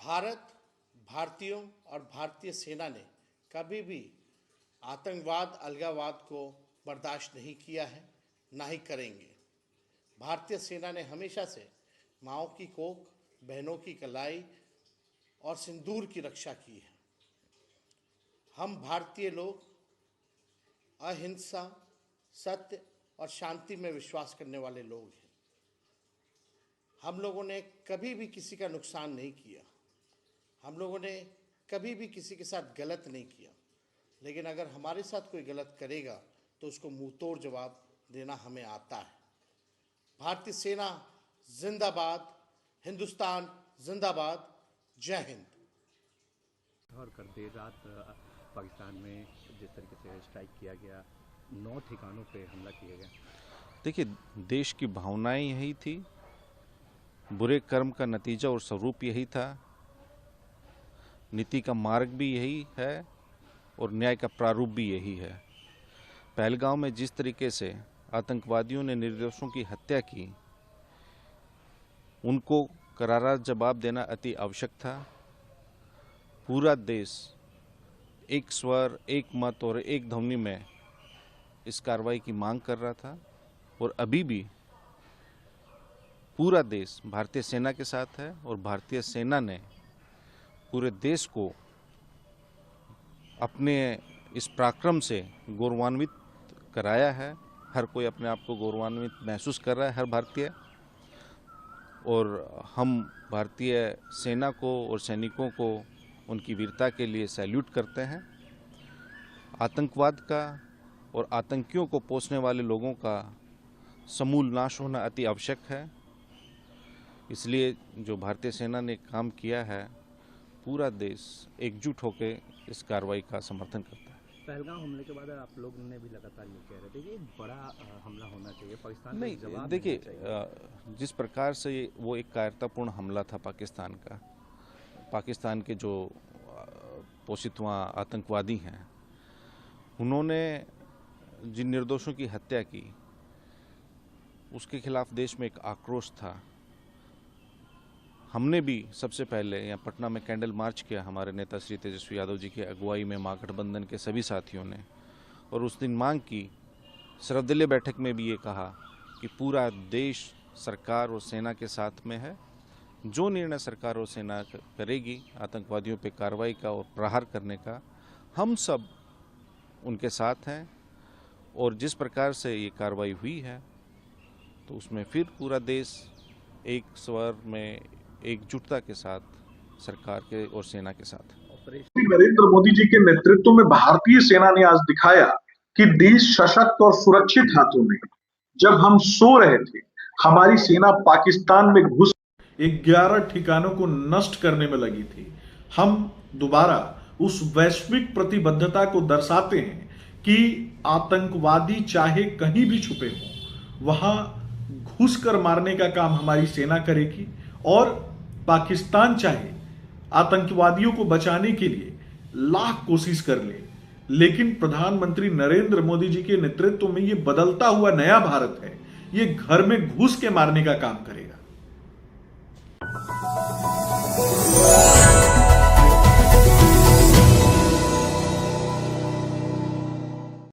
भारत, भारतीयों और भारतीय सेना ने कभी भी आतंकवाद, अलगाववाद को बर्दाश्त नहीं किया है, ना ही करेंगे। भारतीय सेना ने हमेशा से माँओं की कोख, बहनों की कलाई और सिंदूर की रक्षा की है। हम भारतीय लोग अहिंसा, सत्य और शांति में विश्वास करने वाले लोग हैं। हम लोगों ने कभी भी किसी का नुकसान नहीं किया। हम लोगों ने कभी भी किसी के साथ गलत नहीं किया। लेकिन अगर हमारे साथ कोई गलत करेगा तो उसको मुंह तोड़ जवाब देना हमें आता है। भारतीय सेना जिंदाबाद, हिंदुस्तान जिंदाबाद, जय हिंद। और कर देर रात पाकिस्तान में जिस तरीके से स्ट्राइक किया गया, 9 ठिकानों पे हमला किया गया। देखिए, देश की भावनाएं यही थी, बुरे कर्म का नतीजा और स्वरूप यही था, नीति का मार्ग भी यही है और न्याय का प्रारूप भी यही है। पहलगांव में जिस तरीके से आतंकवादियों ने निर्दोषों की हत्या की, उनको करारा जवाब देना अति आवश्यक था। पूरा देश एक स्वर, एक मत और एक ध्वनि में इस कार्रवाई की मांग कर रहा था और अभी भी पूरा देश भारतीय सेना के साथ है और भारतीय सेना ने पूरे देश को अपने इस पराक्रम से गौरवान्वित कराया है। हर कोई अपने आप को गौरवान्वित महसूस कर रहा है, हर भारतीय। और हम भारतीय सेना को और सैनिकों को उनकी वीरता के लिए सैल्यूट करते हैं। आतंकवाद का और आतंकियों को पोसने वाले लोगों का समूल नाश होना अति आवश्यक है। इसलिए जो भारतीय सेना ने काम किया है, पूरा देश एकजुट होकर इस कार्रवाई का समर्थन करता है। पहलगाम हमले के बाद आप लोग ने भी लगातार ये कह रहे थे कि एक बड़ा हमला होना चाहिए, पाकिस्तान नहीं, जवाब देखिए, जिस प्रकार से वो एक कायरतापूर्ण हमला था पाकिस्तान का, पाकिस्तान के जो पोषित वहाँ आतंकवादी हैं, उन्होंने जिन निर्दोषों की हत्या की, उसके खिलाफ देश में एक आक्रोश था। हमने भी सबसे पहले यहाँ पटना में कैंडल मार्च किया, हमारे नेता श्री तेजस्वी यादव जी की अगुवाई में महागठबंधन के सभी साथियों ने, और उस दिन मांग की, सर्वदलीय बैठक में भी ये कहा कि पूरा देश सरकार और सेना के साथ में है। जो निर्णय सरकार और सेना करेगी आतंकवादियों पे कार्रवाई का और प्रहार करने का, हम सब उनके साथ हैं। और जिस प्रकार से ये कार्रवाई हुई है, तो उसमें फिर पूरा देश एक स्वर में एकजुटता के साथ सरकार के और सेना के साथ। नरेंद्र मोदी जी के नेतृत्व में भारतीय सेना ने आज दिखाया कि देश सशक्त और सुरक्षित हाथों में। जब हम सो रहे थे, हमारी सेना पाकिस्तान में घुस 11 ठिकानों को नष्ट करने में लगी थी। हम दोबारा उस वैश्विक प्रतिबद्धता को दर्शाते हैं कि आतंकवादी चाहे कहीं भी छुपे हों, वहां घुसकर मारने का काम हमारी सेना करेगी। और पाकिस्तान चाहे आतंकवादियों को बचाने के लिए लाख कोशिश कर ले, लेकिन प्रधानमंत्री नरेंद्र मोदी जी के नेतृत्व में ये बदलता हुआ नया भारत है, ये घर में घुस के मारने का काम करेगा।